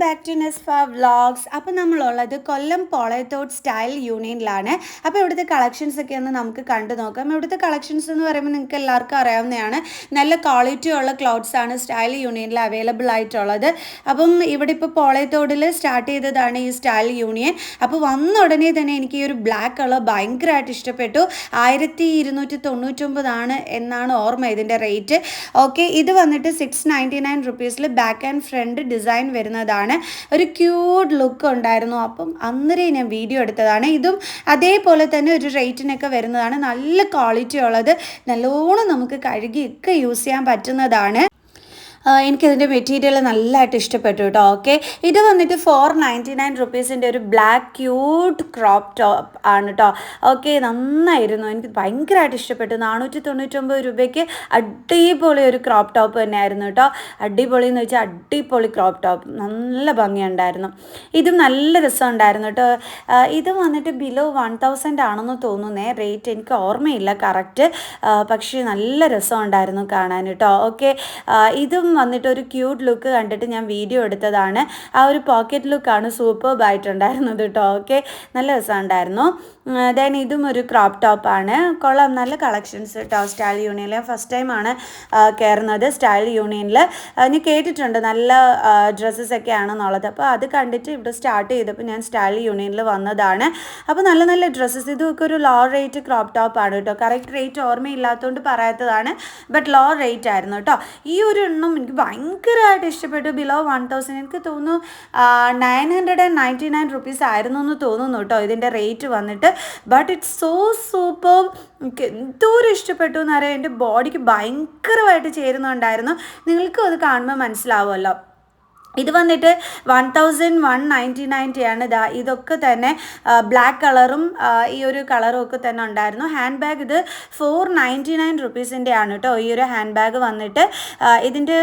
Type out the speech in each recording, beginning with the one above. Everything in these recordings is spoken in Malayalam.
Back to നെസ്ഫ vlogs. അപ്പോൾ നമ്മളുള്ളത് കൊല്ലം പോളയത്തോട് സ്റ്റൈൽ യൂണിയനിലാണ്. അപ്പോൾ ഇവിടുത്തെ കളക്ഷൻസ് ഒക്കെ ഒന്ന് നമുക്ക് കണ്ടു നോക്കാം. ഇവിടുത്തെ കളക്ഷൻസ് എന്ന് പറയുമ്പോൾ നിങ്ങൾക്ക് എല്ലാവർക്കും അറിയാവുന്നതാണ്. നല്ല ക്വാളിറ്റി ഉള്ള ക്ലോത്ത്സ് ആണ് സ്റ്റൈൽ യൂണിയനിൽ അവൈലബിൾ ആയിട്ടുള്ളത്. അപ്പം ഇവിടെ ഇപ്പോൾ പോളയത്തോടിൽ സ്റ്റാർട്ട് ചെയ്തതാണ് ഈ സ്റ്റൈൽ യൂണിയൻ. അപ്പോൾ വന്ന ഉടനെ തന്നെ എനിക്ക് ഈ ഒരു ബ്ലാക്ക് കളർ ഭയങ്കരമായിട്ട് ഇഷ്ടപ്പെട്ടു. 1299 എന്നാണ് ഓർമ്മ ഇതിൻ്റെ റേറ്റ്. ഓക്കെ, ഇത് വന്നിട്ട് 699 റുപ്പീസിൽ ബാക്ക് ആൻഡ് ഫ്രണ്ട് ഡിസൈൻ വരുന്നതാണ്. ഒരു ക്യൂട്ട് ലുക്ക് ഉണ്ടായിരുന്നു. അപ്പം അന്നേരം ഞാൻ വീഡിയോ എടുത്തതാണ്. ഇതും അതേപോലെ തന്നെ ഒരു റേറ്റിനൊക്കെ വരുന്നതാണ്. നല്ല ക്വാളിറ്റി ഉള്ളത്, നല്ലോണം നമുക്ക് കഴുകിയൊക്കെ യൂസ് ചെയ്യാൻ പറ്റുന്നതാണ്. എനിക്കതിൻ്റെ മെറ്റീരിയൽ നല്ലതായിട്ട് ഇഷ്ടപ്പെട്ടു കേട്ടോ. ഓക്കെ, ഇത് വന്നിട്ട് 499 റുപ്പീസിൻ്റെ ഒരു ബ്ലാക്ക് ക്യൂട്ട് ക്രോപ്പ് ടോപ്പ് ആണ് കേട്ടോ. ഓക്കെ, നന്നായിരുന്നു, എനിക്ക് ഭയങ്കരമായിട്ട് ഇഷ്ടപ്പെട്ടു. 499 രൂപയ്ക്ക് അടിപൊളി ഒരു ക്രോപ്പ് ടോപ്പ് തന്നെയായിരുന്നു കേട്ടോ. അടിപൊളി എന്ന് വെച്ചാൽ അടിപൊളി ക്രോപ്പ് ടോപ്പ്, നല്ല ഭംഗിയുണ്ടായിരുന്നു. ഇതും നല്ല രസമുണ്ടായിരുന്നു കേട്ടോ. ഇത് വന്നിട്ട് ബിലോ 1000 ആണെന്ന് തോന്നുന്നേ റേറ്റ്, എനിക്ക് ഓർമ്മയില്ല കറക്റ്റ്, പക്ഷേ നല്ല രസമുണ്ടായിരുന്നു കാണാൻ കേട്ടോ. ഓക്കെ, ഇതും വന്നിട്ട് ഒരു ക്യൂട്ട് ലുക്ക് കണ്ടിട്ട് ഞാൻ വീഡിയോ എടുത്തതാണ്. ആ ഒരു പോക്കറ്റ് ലുക്കാണ് സൂപ്പർബായിട്ടുണ്ടായിരുന്നത് കേട്ടോ. ഓക്കെ, നല്ല രസമുണ്ടായിരുന്നു. ദെൻ ഇതും ഒരു ക്രോപ്പ് ടോപ്പാണ്. കൊള്ളാം, നല്ല കളക്ഷൻസ് കേട്ടോ സ്റ്റൈൽ യൂണിയനിൽ. ഫസ്റ്റ് ടൈമാണ് കയറുന്നത് സ്റ്റൈൽ യൂണിയനിൽ. ഞാൻ കേട്ടിട്ടുണ്ട് നല്ല ഡ്രസ്സസ് ഒക്കെ ആണെന്നുള്ളത്. അപ്പോൾ അത് കണ്ടിട്ട് ഇവിടെ സ്റ്റാർട്ട് ചെയ്തപ്പോൾ ഞാൻ സ്റ്റൈൽ യൂണിയനിൽ വന്നതാണ്. അപ്പോൾ നല്ല നല്ല ഡ്രസ്സസ്, ഇതൊക്കെ ഒരു ലോ റേറ്റ് ക്രോപ്പ് ടോപ്പാണ് കേട്ടോ. കറക്റ്റ് റേറ്റ് ഓർമ്മയില്ലാത്തതുകൊണ്ട് പറയാത്തതാണ്, ബട്ട് ലോ റേറ്റ് ആയിരുന്നു കേട്ടോ. ഈ ഒരു എണ്ണം എനിക്ക് ഭയങ്കരമായിട്ട് ഇഷ്ടപ്പെട്ടു. ബിലോ 1000, എനിക്ക് തോന്നുന്നു 999 റുപ്പീസ് ആയിരുന്നു എന്ന് തോന്നുന്നു കേട്ടോ ഇതിൻ്റെ റേറ്റ് വന്നിട്ട്. But it's so super. എനിക്ക് എന്തോരം ഇഷ്ടപ്പെട്ടു എന്നറിയാം. എൻ്റെ ബോഡിക്ക് ഭയങ്കരമായിട്ട് ചേരുന്നുണ്ടായിരുന്നു. നിങ്ങൾക്കും അത് കാണുമ്പോൾ മനസ്സിലാവുമല്ലോ. ഇത് വന്നിട്ട് 1199 ആണ്. ഇതൊക്കെ തന്നെ ബ്ലാക്ക് കളറും ഈ ഒരു കളറും ഒക്കെ തന്നെ ഉണ്ടായിരുന്നു. ഹാൻഡ് ബാഗ് ഇത് 499 റുപ്പീസിൻ്റെ ആണ് കേട്ടോ. ഈ ഒരു ഹാൻഡ് ബാഗ് വന്നിട്ട് ഇതിൻ്റെ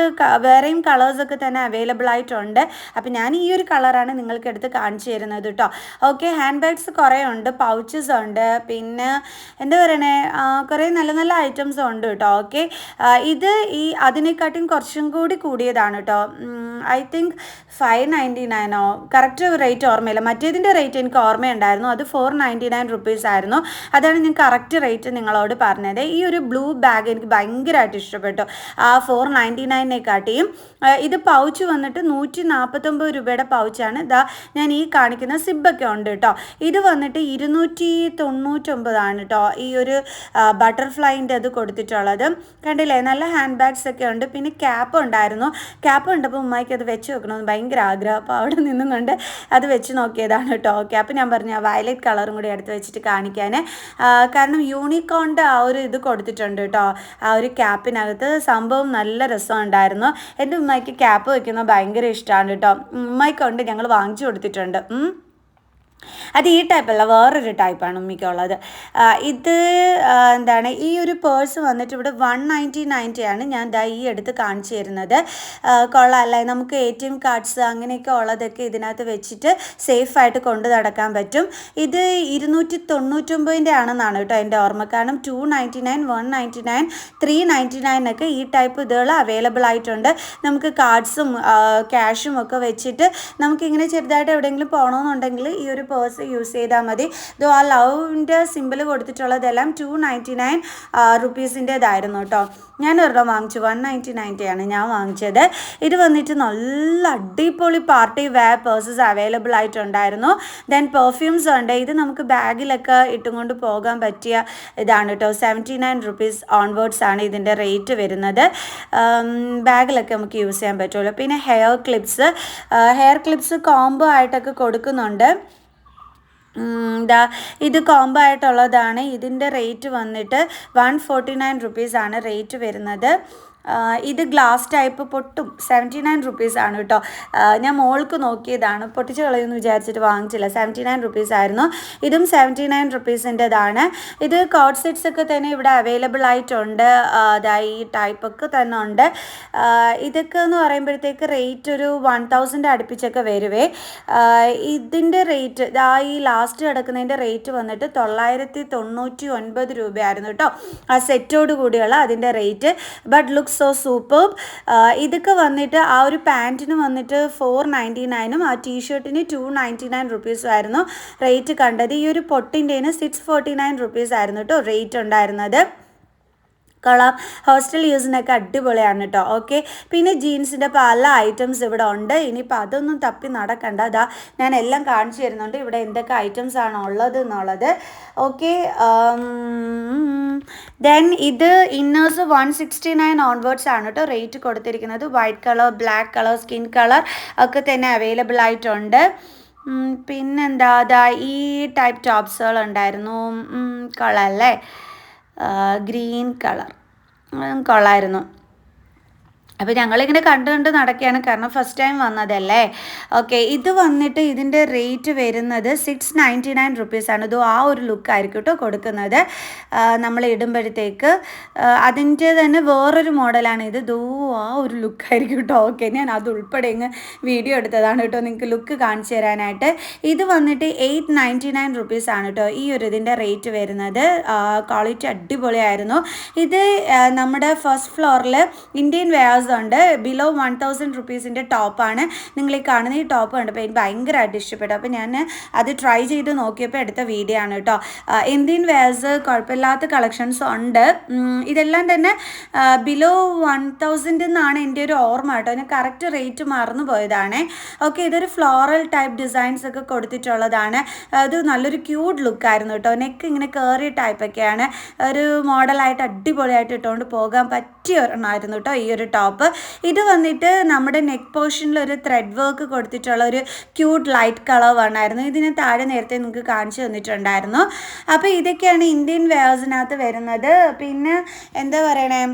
വേറെയും കളേഴ്സൊക്കെ തന്നെ അവൈലബിൾ ആയിട്ടുണ്ട്. അപ്പം ഞാൻ ഈ ഒരു കളറാണ് നിങ്ങൾക്ക് എടുത്ത് കാണിച്ചു തരുന്നത് കേട്ടോ. ഓക്കെ, ഹാൻഡ് ബാഗ്സ് കുറേ ഉണ്ട്, പൗച്ചസ് ഉണ്ട്, പിന്നെ എന്താ പറയണേ, കുറേ നല്ല നല്ല ഐറ്റംസ് ഉണ്ട് കേട്ടോ. ഓക്കെ, ഇത് ഈ അതിനെക്കാട്ടിയും കുറച്ചും കൂടി കൂടിയതാണ് കേട്ടോ. ഐ തിങ്ക് 599 കറക്റ്റ് റേറ്റ് ഓർമ്മയില്ല. മറ്റേതിൻ്റെ റേറ്റ് എനിക്ക് ഓർമ്മയുണ്ടായിരുന്നു, അത് 499 റുപ്പീസ് ആയിരുന്നു. അതാണ് ഞാൻ കറക്റ്റ് റേറ്റ് നിങ്ങളോട് പറഞ്ഞത്. ഈ ഒരു ബ്ലൂ ബാഗ് എനിക്ക് ഭയങ്കരമായിട്ട് ഇഷ്ടപ്പെട്ടു ആ 499 ഇത് പൗച്ച് വന്നിട്ട് 149 രൂപയുടെ പൗച്ചാണ്. ഞാൻ ഈ കാണിക്കുന്ന സിബൊക്കെ ഉണ്ട് കേട്ടോ. ഇത് വന്നിട്ട് 299 ആണ് കേട്ടോ. ഈ ഒരു ബട്ടർഫ്ലൈൻ്റെ അത് കൊടുത്തിട്ടുള്ളത് കണ്ടില്ലേ. നല്ല ഹാൻഡ് ബാഗ്സ് ഒക്കെ ഉണ്ട്. പിന്നെ ക്യാപ്പ് ഉണ്ടായിരുന്നു. ക്യാപ്പ് ഉണ്ടപ്പോൾ ഉമ്മായിക്ക് അത് വെച്ച് വെക്കണമെന്ന് ഭയങ്കര ആഗ്രഹം. അപ്പോൾ അവിടെ നിന്നും കൊണ്ട് അത് വെച്ച് നോക്കിയതാണ് കേട്ടോ. ഓക്കെ, അപ്പോൾ ഞാൻ പറഞ്ഞു വയലറ്റ് കളറും കൂടി എടുത്ത് വെച്ചിട്ട് കാണിക്കാൻ. കാരണം യൂണിക്കോണിൻ്റെ ആ ഒരു ഇത് കൊടുത്തിട്ടുണ്ട് കേട്ടോ ആ ഒരു ക്യാപ്പിനകത്ത്. സംഭവം നല്ല രസമുണ്ടായിരുന്നു. എൻ്റെ ഉമ്മയ്ക്ക് ക്യാപ്പ് വയ്ക്കുന്നത് ഭയങ്കര ഇഷ്ടമാണ് കേട്ടോ. ഉമ്മയ്ക്കൊണ്ട് ഞങ്ങൾ വാങ്ങിച്ചു കൊടുത്തിട്ടുണ്ട്. അത് ഈ ടൈപ്പല്ല, വേറൊരു ടൈപ്പാണ് ഉമ്മിക്കുള്ളത്. ഇത് എന്താണ്, ഈ ഒരു പേഴ്സ് വന്നിട്ട് ഇവിടെ 199 ആണ്. ഞാൻ ഈ എടുത്ത് കാണിച്ചു തരുന്നത്. കൊള്ളാമല്ലേ, നമുക്ക് ATM കാർഡ്സ് അങ്ങനെയൊക്കെ ഉള്ളതൊക്കെ ഇതിനകത്ത് വെച്ചിട്ട് സേഫായിട്ട് കൊണ്ടു നടക്കാൻ പറ്റും. ഇത് 299 ആണെന്നാണ് കേട്ടോ എൻ്റെ ഓർമ്മ. കാരണം 299, 199, 399 ഒക്കെ ഈ ടൈപ്പ് ഇതുകൾ അവൈലബിൾ ആയിട്ടുണ്ട്. നമുക്ക് കാർഡ്സും ക്യാഷും ഒക്കെ വെച്ചിട്ട് നമുക്കിങ്ങനെ ചെറുതായിട്ട് എവിടെയെങ്കിലും പോകണമെന്നുണ്ടെങ്കിൽ ഈ ഒരു പേഴ്സ് യൂസ് ചെയ്താൽ മതി. ഇതോ ആ ലവിൻ്റെ സിമ്പിൾ കൊടുത്തിട്ടുള്ളതെല്ലാം 299 റുപ്പീസിൻ്റെതായിരുന്നു കേട്ടോ. ഞാൻ ഒരെണ്ണം വാങ്ങിച്ചു, 199 ആണ് ഞാൻ വാങ്ങിച്ചത്. ഇത് വന്നിട്ട് നല്ല അടിപൊളി പാർട്ടി വെയർ പേഴ്സസ് അവൈലബിൾ ആയിട്ടുണ്ടായിരുന്നു. ദെൻ പെർഫ്യൂംസ് ഉണ്ട്. ഇത് നമുക്ക് ബാഗിലൊക്കെ ഇട്ടും കൊണ്ട് പോകാൻ പറ്റിയ ഇതാണ് കേട്ടോ. 79 റുപ്പീസ് ഓൺവേർഡ്സ് ആണ് ഇതിൻ്റെ റേറ്റ് വരുന്നത്. ബാഗിലൊക്കെ നമുക്ക് യൂസ് ചെയ്യാൻ പറ്റുമല്ലോ. പിന്നെ ഹെയർ ക്ലിപ്സ് കോംബോ ആയിട്ടൊക്കെ കൊടുക്കുന്നുണ്ട്. ഇത് കോംബോ ആയിട്ടുള്ളതാണ്. ഇതിൻ്റെ റേറ്റ് വന്നിട്ട് 149 റുപ്പീസ് ആണ് റേറ്റ് വരുന്നത്. ഇത് ഗ്ലാസ് ടൈപ്പ് പൊട്ടും 79 റുപ്പീസ് ആണ് കേട്ടോ. ഞാൻ മോൾക്ക് നോക്കിയതാണ്, പൊട്ടിച്ച് കളയുമെന്ന് വിചാരിച്ചിട്ട് വാങ്ങിച്ചില്ല. 79 റുപ്പീസ് ആയിരുന്നു. ഇതും 79 റുപ്പീസിൻ്റെതാണ്. ഇത് കോഡ് സെറ്റ്സ് ഒക്കെ തന്നെ ഇവിടെ അവൈലബിൾ ആയിട്ടുണ്ട്. ഈ ടൈപ്പൊക്കെ തന്നെ ഉണ്ട്. ഇതൊക്കെ എന്ന് പറയുമ്പോഴത്തേക്ക് റേറ്റ് ഒരു 1000 അടുപ്പിച്ചൊക്കെ വരുവേ. ഇതിൻ്റെ റേറ്റ് ഈ ലാസ്റ്റ് കിടക്കുന്നതിൻ്റെ റേറ്റ് വന്നിട്ട് 999 രൂപയായിരുന്നു കേട്ടോ. ആ സെറ്റോട് കൂടിയുള്ള അതിൻ്റെ rate. But looks so super. ഇതൊക്കെ വന്നിട്ട് ആ ഒരു പാൻറ്റിന് വന്നിട്ട് 499 ആ ടീഷർട്ടിന് 299 റുപ്പീസും ആയിരുന്നു റേറ്റ് കണ്ടത്. ഈ ഒരു പൊട്ടിൻ്റെന് 649 റുപ്പീസ് ആയിരുന്നു കേട്ടോ റേറ്റ് ഉണ്ടായിരുന്നത്. കൊള്ളാം, ഹോസ്റ്റൽ യൂസിനൊക്കെ അടിപൊളിയാണ് കേട്ടോ. ഓക്കെ, പിന്നെ ജീൻസിൻ്റെ പല ഐറ്റംസ് ഇവിടെ ഉണ്ട്. ഇനിയിപ്പോൾ അതൊന്നും തപ്പി നടക്കണ്ട, അതാ ഞാൻ എല്ലാം കാണിച്ചു തരുന്നുണ്ട് ഇവിടെ എന്തൊക്കെ ഐറ്റംസ് ആണ് ഉള്ളത് എന്നുള്ളത്. ഓക്കെ, ദെൻ ഇത് ഇന്നേഴ്സ് 169 ഓൺവേർഡ്സ് ആണ് കേട്ടോ റേറ്റ് കൊടുത്തിരിക്കുന്നത്. White colour, black colour, skin colour ഒക്കെ തന്നെ അവൈലബിൾ ആയിട്ടുണ്ട്. പിന്നെന്താ, അതാ ഈ ടൈപ്പ് ടോപ്സുകൾ ഉണ്ടായിരുന്നു, കൊള്ളാമല്ലേ, ഗ്രീൻ കളർ കൊള്ളായിരുന്നു. അപ്പോൾ ഞങ്ങളിങ്ങനെ കണ്ട് നടക്കുകയാണ്, കാരണം ഫസ്റ്റ് ടൈം വന്നതല്ലേ. ഓക്കെ, ഇത് വന്നിട്ട് ഇതിൻ്റെ റേറ്റ് വരുന്നത് 699 റുപ്പീസാണ്. ഇത് ആ ഒരു ലുക്കായിരിക്കും കേട്ടോ കൊടുക്കുന്നത് നമ്മൾ ഇടുമ്പോഴത്തേക്ക്. അതിൻ്റെ തന്നെ വേറൊരു മോഡലാണ് ഇത്, ആ ഒരു ലുക്കായിരിക്കും കേട്ടോ. ഓക്കെ, ഞാൻ അത് ഉൾപ്പെടെ ഇങ്ങ് വീഡിയോ എടുത്തതാണ് കേട്ടോ നിങ്ങൾക്ക് ലുക്ക് കാണിച്ചു തരാനായിട്ട്. ഇത് വന്നിട്ട് 899 റുപ്പീസാണ് കേട്ടോ ഈ ഒരു ഇതിൻ്റെ റേറ്റ് വരുന്നത്. ക്വാളിറ്റി അടിപൊളിയായിരുന്നു. ഇത് നമ്മുടെ ഫസ്റ്റ് ഫ്ലോറിൽ ഇന്ത്യൻ വെയേഴ്സ് ഉണ്ട്. ബിലോ 1000 റുപ്പീസിൻ്റെ ടോപ്പാണ് നിങ്ങൾ ഈ കാണുന്ന. ഈ ടോപ്പ് കണ്ടപ്പോൾ എനിക്ക് ഭയങ്കരമായിട്ട് ഇഷ്ടപ്പെട്ടു. അപ്പോൾ ഞാൻ അത് ട്രൈ ചെയ്ത് നോക്കിയപ്പോൾ എടുത്ത വീഡിയോ ആണ് കേട്ടോ. ഇന്ത്യൻ വെയേഴ്സ് കുഴപ്പമില്ലാത്ത കളക്ഷൻസ് ഉണ്ട്. ഇതെല്ലാം തന്നെ ബിലോ 1000 എന്നാണ് എൻ്റെ ഒരു ഓർമ്മ കേട്ടോ. ഞാൻ കറക്റ്റ് റേറ്റ് മറന്നു പോയതാണ്. ഓക്കെ, ഇതൊരു ഫ്ലോറൽ ടൈപ്പ് ഡിസൈൻസ് ഒക്കെ കൊടുത്തിട്ടുള്ളതാണ്. അത് നല്ലൊരു ക്യൂട്ട് ലുക്കായിരുന്നു കേട്ടോ. നെക്ക് ഇങ്ങനെ കയറിയ ടൈപ്പൊക്കെയാണ്. ഒരു മോഡലായിട്ട് അടിപൊളിയായിട്ട് ഇട്ടുകൊണ്ട് പോകാൻ പറ്റിയ ഒരെണ്ണമായിരുന്നു കേട്ടോ ഈ ഒരു ടോപ്പ്. ഇത് വന്നിട്ട് നമ്മുടെ നെക്ക് പോർഷനിൽ ഒരു ത്രെഡ് വർക്ക് കൊടുത്തിട്ടുള്ള ഒരു ക്യൂട്ട് ലൈറ്റ് കളർ വണ്ണായിരുന്നു. ഇതിന് താഴെ നേരത്തെ നിങ്ങൾക്ക് കാണിച്ചു തന്നിട്ടുണ്ടായിരുന്നു. അപ്പോൾ ഇതൊക്കെയാണ് ഇന്ത്യൻ വെയേഴ്സിനകത്ത് വരുന്നത്. പിന്നെ എന്താ പറയണേ,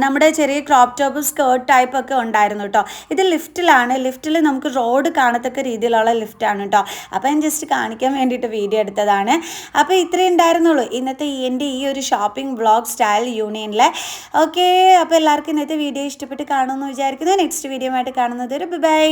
നമ്മുടെ ചെറിയ ക്രോപ്പ് ടോപ്പ് സ്കേർട്ട് ടൈപ്പ് ഒക്കെ ഉണ്ടായിരുന്നു കേട്ടോ. ഇത് ലിഫ്റ്റിലാണ്. ലിഫ്റ്റിൽ നമുക്ക് റോഡ് കാണത്തക്ക രീതിയിലുള്ള ലിഫ്റ്റാണ് കേട്ടോ. അപ്പോൾ ഞാൻ ജസ്റ്റ് കാണിക്കാൻ വേണ്ടിയിട്ട് വീഡിയോ എടുത്തതാണ്. അപ്പോൾ ഇത്രയും ഉണ്ടായിരുന്നുള്ളൂ ഇന്നത്തെ എൻ്റെ ഈ ഒരു ഷോപ്പിംഗ് വ്ളോഗ് സ്റ്റൈൽ യൂണിയനിൽ. ഓക്കെ, അപ്പോൾ എല്ലാവർക്കും ഇന്നത്തെ വീഡിയോ ഇഷ്ടപ്പെട്ട് കാണുമെന്ന് വിചാരിക്കുന്നു. നെക്സ്റ്റ് വീഡിയോ ആയിട്ട് കാണുന്നത് ഒരു ബൈ.